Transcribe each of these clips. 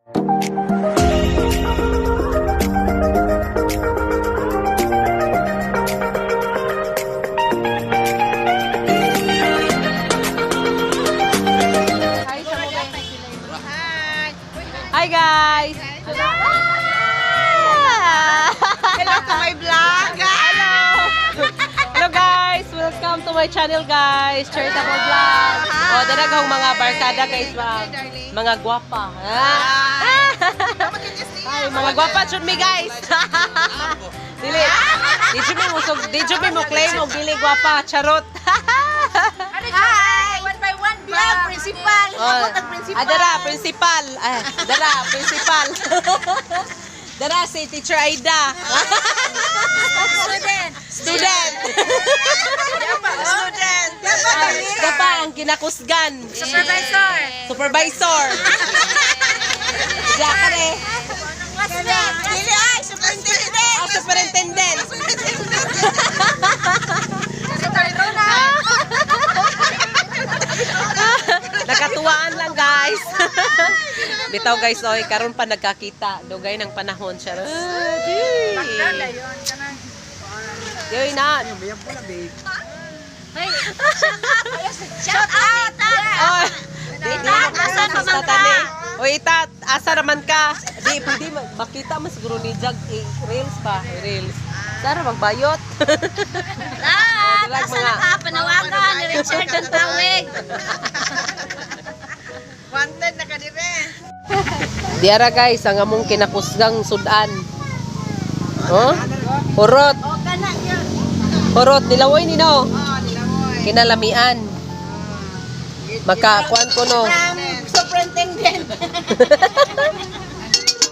Hi guys! Hello to my vlog! Hello guys! Welcome to my channel guys! Charitable Vlog! O, dalagang mga barkada guys mga gwapa. Ay, mga gwapa chun mi guys! Dili! Di chun mi mo claim o gili gwapa. Charot! Hi! One by one vlog! Principal! Dara, principal! Dara, principal! Dara, si Teacher Aida! Student! Student! Student! Dapa ang kinakusgan. Supervisor! Supervisor. Diya ka rin. Classmate! Dili ay! Superintendent! Superintendent. Nakatuwaan lang guys. Bitaw guys, oy, karon pa nagkakita. Dugay ng panahon siya. Yoy na. Shout out! Oh, Itat, asan pa man ka? O itat, asa naman ka? Di, pwede makita mo siguro ni Jag. Reels pa, reels. Sara, magbayot. Asa na ka? Panawagan ni Richard ang tawig. Wanted na ka dire. Diara guys, ang among kinakusgang sudan. Oh? Hurot. O kana niya. Hurot, nilawoy ni no. Nilamoy. Kinalamian. Makakuan ko no. Superintendent.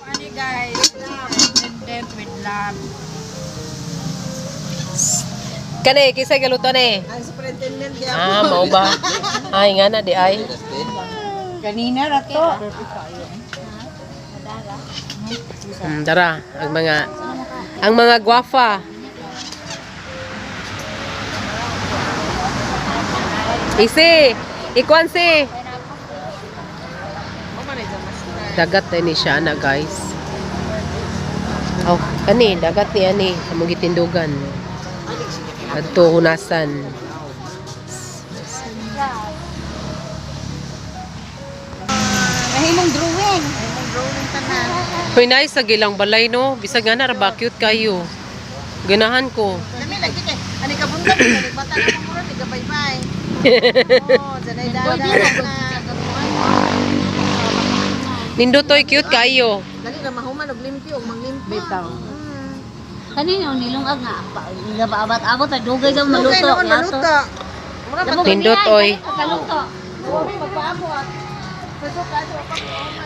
Ano guys? Superintendent with love. Kani, kisay galuto ni. Ang superintendent niya. Mao ba? Ay, nga na, di ay. Kanina ra to. Dara, ang mga gwafa. Isi, ikuan si. Dagat ni siya na guys. Oh, kani, dagat ni ani, among gitindugan. Adto hunasan. Mahimong drawing. Mahimong drawing tanan. Hoy, nice sa gilang balay no. Bisag nga na ra ba cute kayo. Ganahan ko. Dami lagi kay. Ani ka bunga, ani bata na mo ron, bye-bye. Oh, sanay dada na. Nindotoy cute kayo. Dali ra mahuman og limpyo, og manglimpyo. Bitaw. Kanino nilong aga pa abot abot ta dugay daw maluto Maluto. Nindot oy. Kaluto.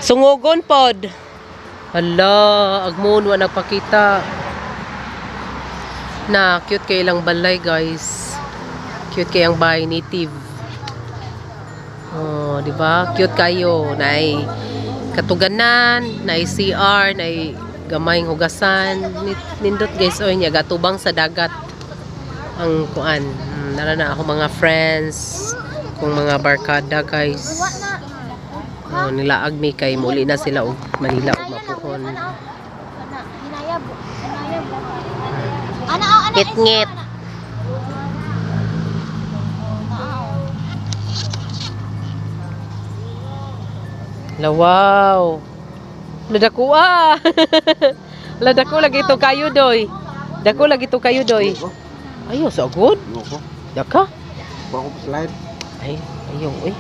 Sungugon pod. Hala, agmon wa nagpakita. Na cute kay ilang balay guys. Cute kay ang bahay native. Oh, di ba? Cute kayo. Nay katuganan, nay CR, nay gamayng hugasan. Nindot guys oy nya gatubang sa dagat. Ang kuan. Nara na ako mga friends, kung mga barkada guys. Oh, nilaag mi kay muli na sila og Manila og mapuhon. Hinayab. Ana ana. Ngit-ngit. Wow. Ladako Ladako lagi to kayo doy. Dako lagi to kayo doy. Ayo so good. Daka. Bago pa slide. Ay, ayo eh.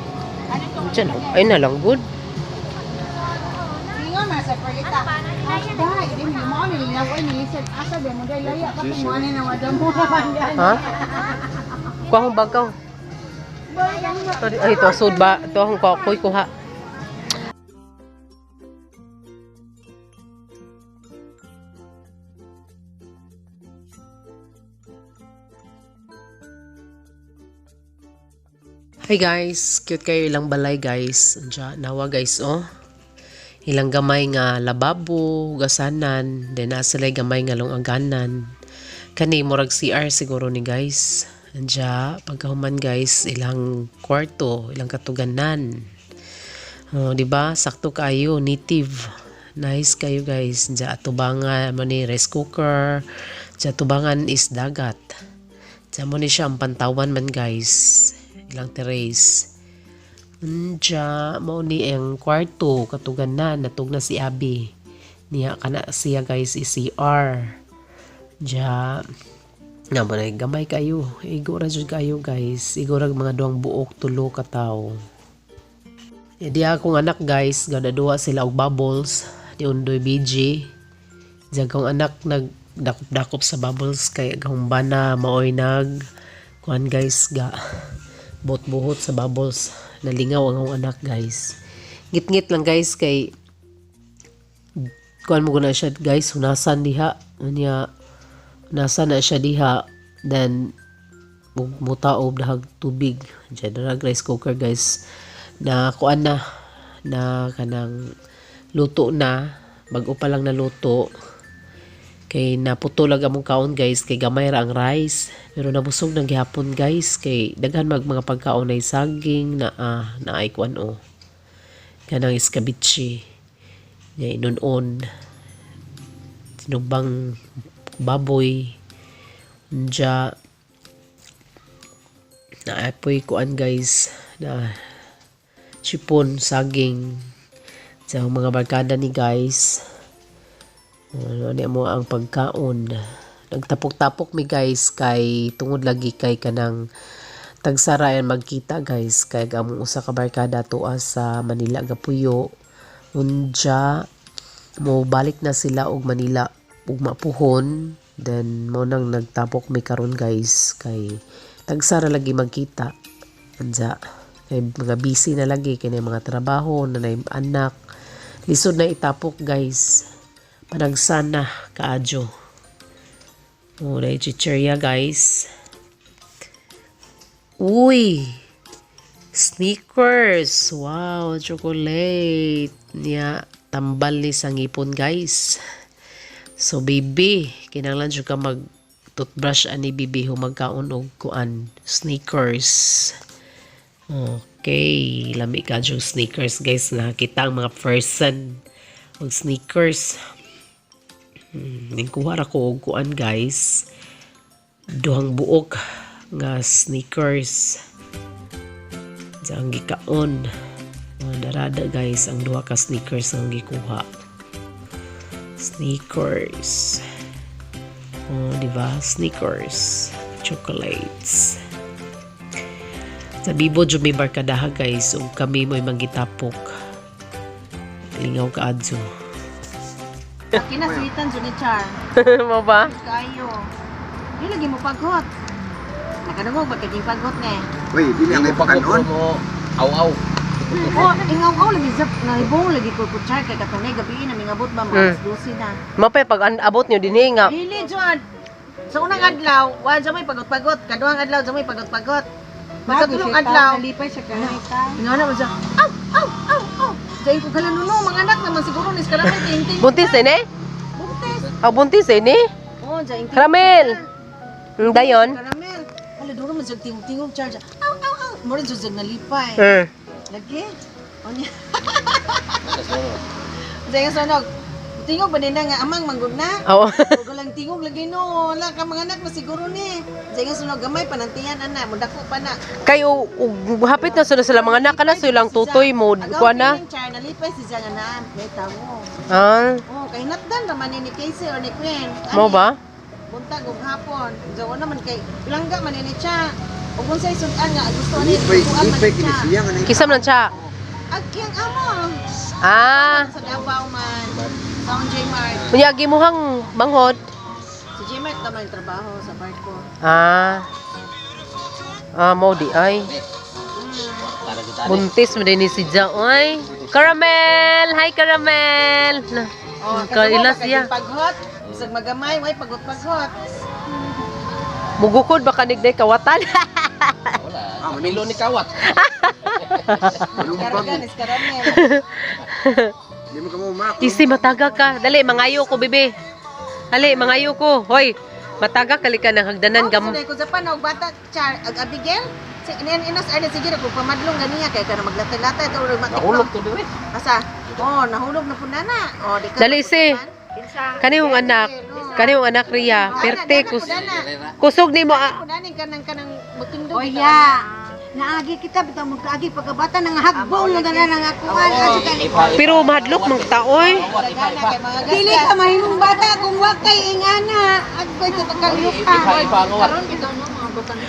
Diyan, ay na lang good. Ingon man sa palita. Dai, di mo ni linaw ni lisod asa be mo dai laya pa mo ani na wada mo pandan. Ha? Kuha akong bagaw. Ay, ito sud ba? Ito akong kuha. Hi guys, cute kayo ilang balay guys. Andiyan, nawa guys oh. Ilang gamay nga lababo, gasanan, then asalay gamay nga lungaganan. Kani murag CR siguro ni guys. Andiyan, pagkahuman guys, ilang kwarto, ilang katuganan. Oh, di ba? Sakto kayo, native. Nice kayo guys. Diya atubangan mo ni rice cooker. Diya atubangan is dagat. Diya mo ni siya ang pantawan man guys. Ilang terrace. Diya mo ni ang kwarto. Katugan na. Natug na si Abby. Niya ka na siya guys is CR. Diya. Nga mo na gamay kayo. Igora dyan kayo guys. Igora mga duwang buok tulo ka tao. Di akong anak guys. Ganaduwa sila og bubbles. Di undoy BG. Diyan kong anak nagdakop-dakop sa bubbles kay akong bana maoy kuan guys ga buhot sa bubbles. Nalingaw ang akong anak guys. Ngit-ngit lang guys kay kuan mo na siya guys hunasan diha. Nasa na siya diha then mutaob dahag tubig. Diyan rice cooker guys na kuan na kanang luto na bago pa lang naluto kay naputulag among kaon guys kay gamay ra ang rice pero nabusog nang gihapon guys kay daghan mga pagkaon ay saging na ay kuan kanang escabeche ya inon tinubang baboy nja na apoy kuan guys na chipon saging sa mga barkada ni guys. Ano mo ang pagkaon. Nagtapok-tapok mi guys kay tungod lagi kay kanang tagsarayan magkita guys kay among usa ka barkada tuwa sa Manila gapuyo. Unja mo balik na sila og Manila ug mapuhon then mo nang nagtapok mi karon guys kay tagsara lagi magkita. Anja kay mga busy na lagi kay mga trabaho na anak. Lisod na itapok guys. Panagsana kaadyo. Na chicherya guys. Uy! Sneakers! Wow! Chocolate! Niya tambal ni sangipon guys. So baby, kinahanglan jud ka mag toothbrush ani bibi humagkaon og kuan sneakers. Okay, lami ka yung sneakers guys. Nakakita ang mga person og sneakers. Ningkuha ko og kuan guys. Duhang buok nga sneakers. Diyan gikaon. Darada guys ang duha ka sneakers ang gikuha. Sneakers. Diba? Sneakers. Chocolates. Sa Bibo dyan may barkadaha guys ug kami mo'y manggitapok. Lingaw ka adso. Kinaswitan dyan ni Char. Mo ba? Kayo. Yung lagi mo paghot. Nakanungog ba kaging paghot ne? Uy, dili ang ipakanon. Aw-aw. Oh, ingaw-aw lagi zap na ibong lagi ko Char kay katunay gabi na mingabot ba mas 12 na. Mapay pag abot niyo dinhi nga. Dili John. Sa unang adlaw, wa dyan may pagot-pagot. Kaduhang adlaw dyan may pagot-pagot. Magkatulong adlaw. Nalipay siya ka. Nga na mo siya. Aw! Diyan ko kalanuno, mga anak naman siguro nis kalamay tinting. Buntis ini? Buntis. Buntis ini? Oh, diyan. Karamel. Dayon. Karamel. Wala duro man siya tingog charge. Aw! Mura siya nalipay. Lagi? O niya. Diyan sunog. Tingog ba din na nga amang manggod na? Oo. Huwag lang tingog lagi no. Wala ka mga anak na siguro ni. Diyan sunog gamay panantiyan ana. Mudako pa na. Kayo hapit na sila mga anak na silang tutoy mo kuha na. Agaw nalipay si Diyan na. May tawo. Oh, kay natdan raman ni Casey or ni Queen. Mo ba? Buntag og hapon. Jawa naman kay langga man ni siya. Ug unsay sudan nga gusto ni Ipay kini siya nga. Kisam lang siya. Agyang amo. Sa Davao man. Sa J Mart. Kunya gimuhang manghod. Si J Mart naman trabaho sa barko. Mo di ay. Buntis mo din ni si Ja. Oy. Caramel! Hi Caramel! Kailas siya. Paghot. Bisag magamay, way pagot-pagot. Mugukod ba kanigday kawatan? Wala. Milo ni kawat. Karaganis karamel. Di mo ka mo mako. Isi mataga ka. Dali mangayo ko bebe. Dali mangayo ko. Hoy, mataga kali ka nang hagdanan gam. Ko sa panog bata Char ag Abigail. Inos ay sige kung pamadlong ganiya kay kana maglatay-latay to ug Nahulog to dire. Asa? Oh, nahulog na pud nana. Oh, di ka. Dali si. Kanihong anak Ria, perte kusog nimo Kunaning kanang mutindog. O ya. Naagi kita bitaw mo kaagi pagkabata nang hagbong mo na nang akuan pero mahadlok mang taoy. Dili ka mahimong bata kung wa kay ingana agkoy sa pagkalupa. Karon bitaw no mga butang.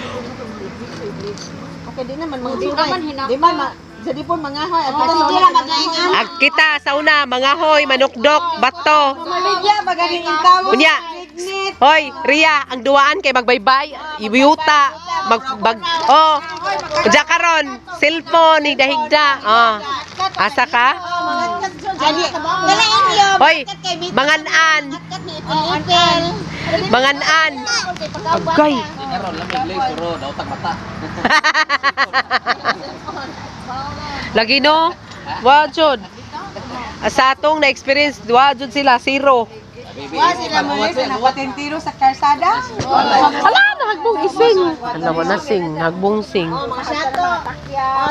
Okay, di naman mga di man jadi pun mangahoy at Dili ra magaingan. Ag kita sa una mangahoy, manukdok, bato. Maligya maganing intawo. Unya. Hoy, Ria, ang duwaan kay magbaybay, ibiyuta, Diya karon, cellphone ni dahigda. Asa ka? Galain yo. Hoy, mangan-an. Mangan-an. Agay. Karon lamig pero daotag mata. Lagi no? Wa jud. Sa atong na experience, wa jud sila zero. Wa sila mo sa patentiro sa karsada. Ala na hagbong ising. Ala na sing, hagbong sing. mga shato.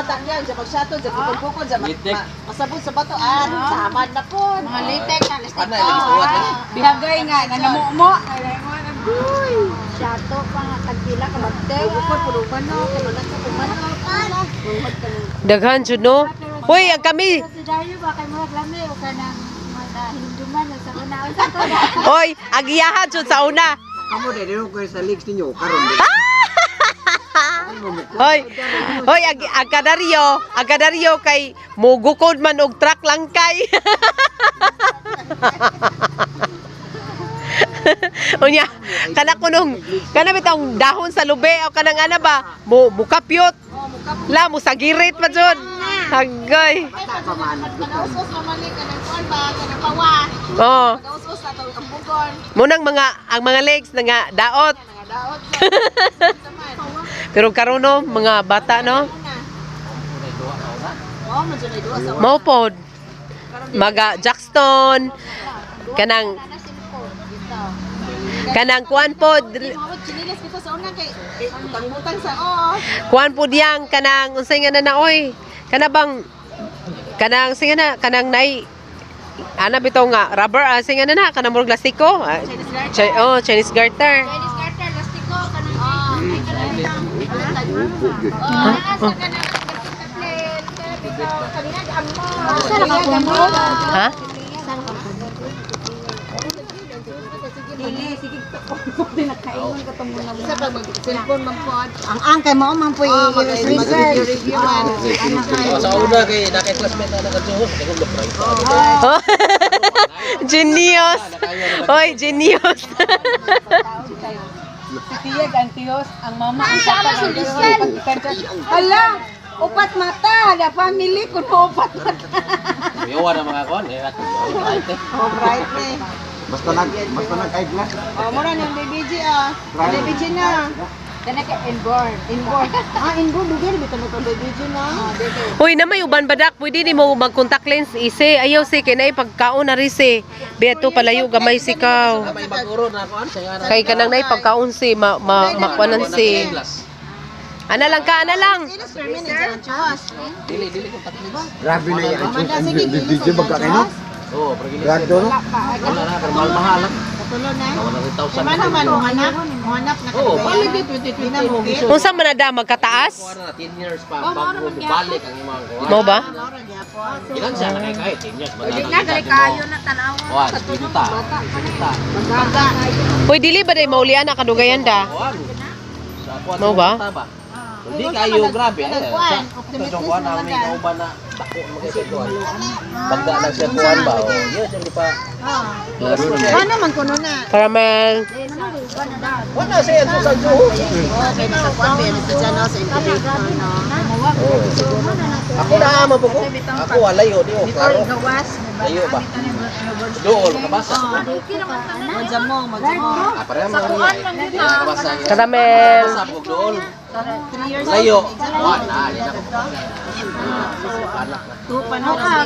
Takyan sa pagsato sa pagkukod sa masabot sa bato samad na pud. Mga litek na Ana lagi buhat. bihagay nga nanamumo. Shato pa nga tagpila ka magteng. Pud puluban no kay manat sa pumano. Daghan jud no. Hoy, ang kami. Si Dario ba kay mo lami o kanang hinduman sa una sa to. Hoy, agiyahan jud sa una. Kamu dede ko sa legs ninyo karon. Hoy, agadaryo kay mugukod man og truck lang kay. Unya, kana bitong dahon sa lube o kanang ana ba, mukapyot. La mo sagirit pa jud. Hagay. Usos naman ni kanang kuan ba kanang pawa. Oh, Usos na to ang bugon. munang ang mga legs nga daot. Daot. Pero karon no, mga bata no, Oh, mo jud duwa sa mao pod. Maga Jackson kanang kuan pod. Mawag chinilas kita sa una kay utang-utang sa Kuan po diyang kanang unsay nga na oy. Kana bang kanang singa na kanang nay ana bitaw nga rubber sing nga na kanang murag plastiko. Chinese garter. Chinese garter lastiko kanang ay kanang Ha? sa pag cellphone man pod. ang kay mo man po Review man. Sa una kay nakay classmate na nagatuhon, kay ko price. Oh. Genius. Hoy, genius. Tiyag antiyos ang mama ang sama solusyon. Hala, upat mata, la family kun upat mata. Yawa na mga kon, ato. Oh, bright ni. Basta nag-eyeglass. Oh, mura ni BBG BBG na. Kana ka inborn. Ingo dugay bitaw mo tong BBG na. Hoy, na may uban badak, pwede ni mo mag-contact lens ise. Ayaw si kinay pagkaon na rin si. Biya to palayo gamay si kaw. May maguro na kon sa nga. Kay kanang nay pagkaon si makuanan si. Ana lang. Ilas per minute sa chos. Dili ko taklit. Grabe na yan. Did you magkakaino? Oh, pergi. Gado no? Wala na, pero mahal lang. Patulo na. 100,000. Mana man muhanap na Oh, kadugay. balik di 2020. Unsa man na da magkataas? Kuha na 10 years pa bago balik ang imong kuha. Mo ba? Laura gyapon. Ilan siya nakay kahit 10 years ba Na gali kayo na tanawa. Kuha, kita. Baga. Hoy, dili ba day maulian na kadugayan da? Kuha. Sa kuha. Mo ba? Hindi kayo grabe. Kuan, Sa optimistic kuha na may kauban na dako mga kuha. Bagda lang siya kuha ba? Oh, yes, hindi pa. Ano man kuno na. Caramel. Wala siya sa Juho. Okay, sa kuan ba sa jano sa incubator no. Ako na ama po ko. Ako walayo di o Before karo. gawas. Layo ba? Doon kabasa. Magdamo. Pareha mo. Kabasa. Caramel. Kabasa po doon. 3 years Layo. old. Wala, yan ako. Anak na. 2 pa na kasi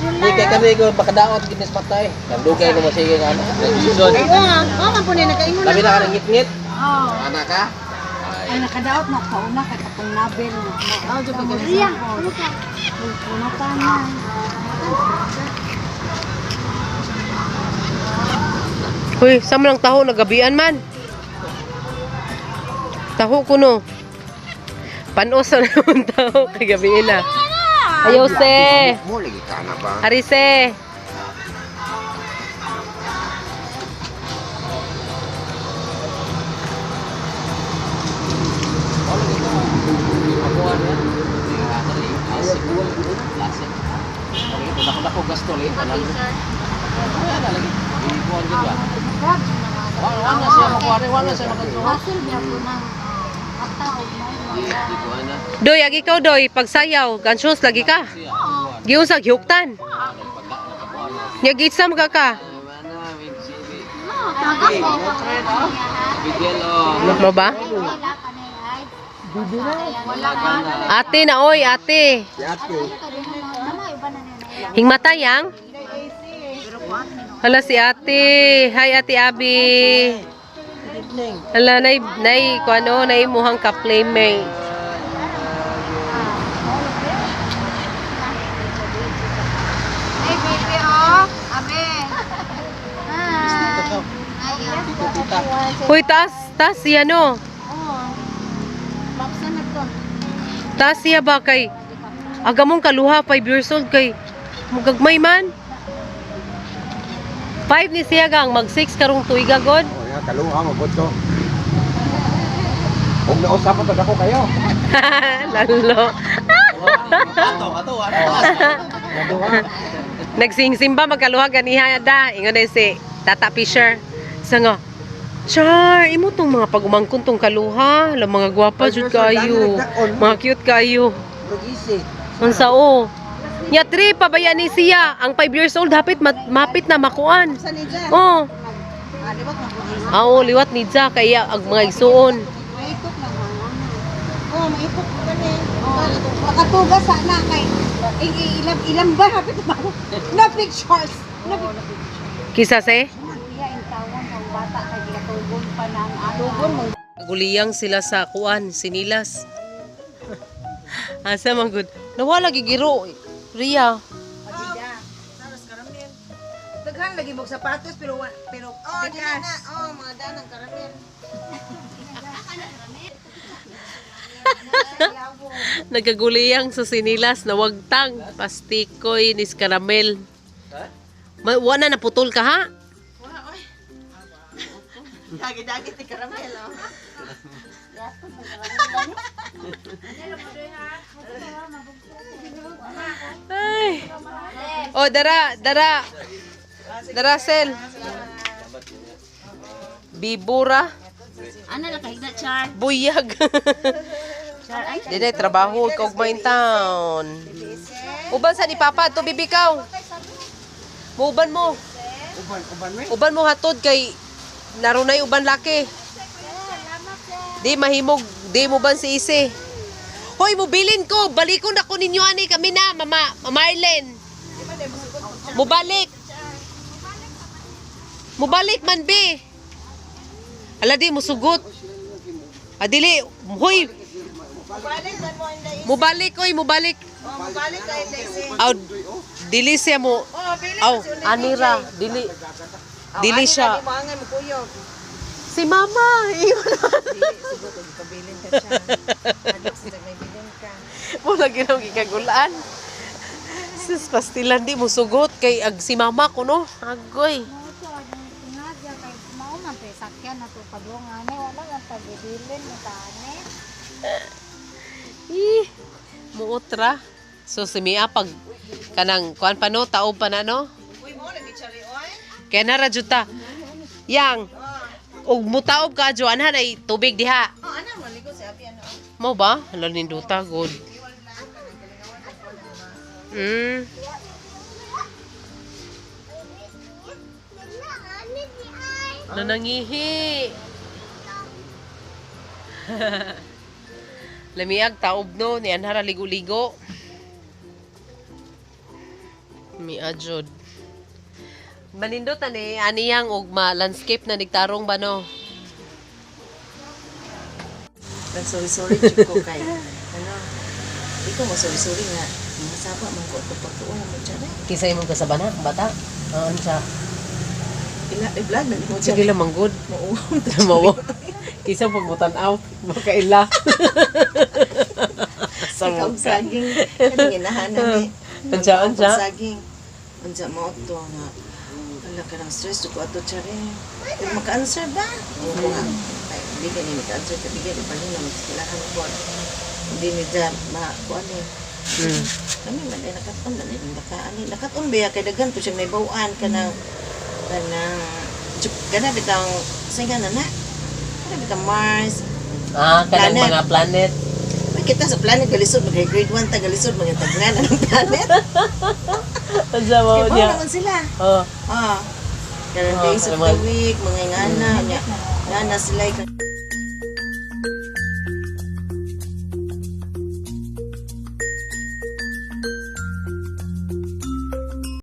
Hindi kay kami ko makadaot ginis patay. Nandugay ko masige nga ano. Nagsusun. man po na nakaingon Labi na ka ng ngit-ngit. Oo. Anak ka? Ay, nakadaot na kauna kay katong nabel. Oh, di ba ganun? Iya. Puno pa na. Uy, saan lang taho nagabian man? Taho ko no. Panos na naman taho kay gabiin na. Ayaw se. Mo lagi ka na ba? Arise. Pakuan yan. Dako gasto lagi. Wala lagi. Ibuan din ba? Wala siya makuha, wala siya makasuha. Ibuan na. Doy, agi ikaw doy, pagsayaw, gansos lagi ka. Giun sa gihuktan. Nyagitsam ka ka. Bigyan o. Mo ba? Ate na oy, ate. Si ate. Hingmatayang? Hala si ate. Hi ate Abi. Hala nay kuano nay muhang ka playmate. Hey, baby, oh. Abe. Hoy, tas siya no. Baksan na to. Tas siya ba kay agamong kaluha 5 years old kay mugagmay man. 5 ni siya gang mag 6 karong tuiga god. Oh, ya kaluha mo boto. Kung nausapan to dako kayo. Lalo. Ato, Nagsingsimba magkaluha ganiha da. Ingon na si Tata Fisher. Sa nga, Char, imo tong mga pagumangkon tong kaluha. La mga gwapa jud kayo. Mga cute kayo. Mag-isi. Unsa o? Nya 3 pabaya ni siya. Ang 5 years old hapit mapit na makuan. Sa ni dyan. Oh. Liwat na po. Oo, liwat ni Dza kaya ang mga igsuon. Maikot na mo. Oh, maipok ko gani. Makatugas sana kay ilang ba hapit ba? Na pictures. Kisa se? Iya in tawon ng bata kay gatugon pa nang tugon mo. Guliyang sila sa kuan, sinilas. Asa man gud. Nawala gigiro. Ria. Daghan lagi mo sapatos pero oh, di na. Oh, mga danang karamel. Nagaguliyang sa sinilas na wagtang pastikoy nis karamel. Wala na putol ka ha? Dagi-dagi ti karamel. Oh. Ay. Oh, dara sel. Bibura. Ano na kahigda char? Buyag. Dinay trabaho kog main town. Uban sa ni Papa to bibikaw. Uban mo. Uban mo hatod kay narunay uban laki. Di mahimog, di mo ban si isi. Hoy, mobilin ko, balikon ako ninyo ani kami na, Mama Arlen. Mubalik. Mubalik man be. Ala di mo sugot. Adili, hoy. Mubalik oy, mubalik. Oh, mabalik kay Daisy. Aw, dili siya mo. Oh, bili Aw, si Ulit. anira, dili. Dili siya. Mo angay mo kuyog. Si Mama, iwan na. Pabilin ka siya. Anak sa may bilin ka. Wala ginong ikagulaan. Sis, pastilan di mo sugot kay ag si Mama ko no. Agoy. Muutra. So si Mia pag kanang kuan pa no, taob pa na no. Uy mo lagi chari oy. Kaya na rajuta. Yang og mutaob ka jo anha ay tubig diha. Oh, ana maligo si Abi ano. Mo ba? Hala ninduta good. Nanangihi. Lamiag taob no ni anhara ligo-ligo. Mi ajud. Manindot ani aniyang ugma landscape na nigtarong ba no? Nagsorry-sorry chuk ko kay. Ano? Ikaw mo sorry-sorry nga. Masaba man ko pagtuon mo dyan eh. Kisay mo kasabana bata. Unsa? I-vlog na mo Sige dyan. lang manggod. Mauwam. Mawo. Kisa pagmutan out makaila. Ikaw saging. Kanang inahanan eh. Unsa? Saging. Unsa mo to na. Wala ka ng stress. Duko ato tsari. Pero maka-answer ba? Oo nga. Ay, hindi ka ni maka-answer. Kabigyan ni Palina. Magsikilahan ko. Hindi ni dyan. Kuan eh. Kami man ay nakaton na rin. Nakaton ba kay dagan to siya may bawaan ka ng kana bitang singa na na. Kana bitang Mars. Kanang Planet. mga planet. Ay, kita sa planet galisod mag grade 1 ta galisod mga tagnan ng planet. Unsa mo Kaya niya? naman sila. Oh. Karon days of the week mga ngana nya. Ngana sila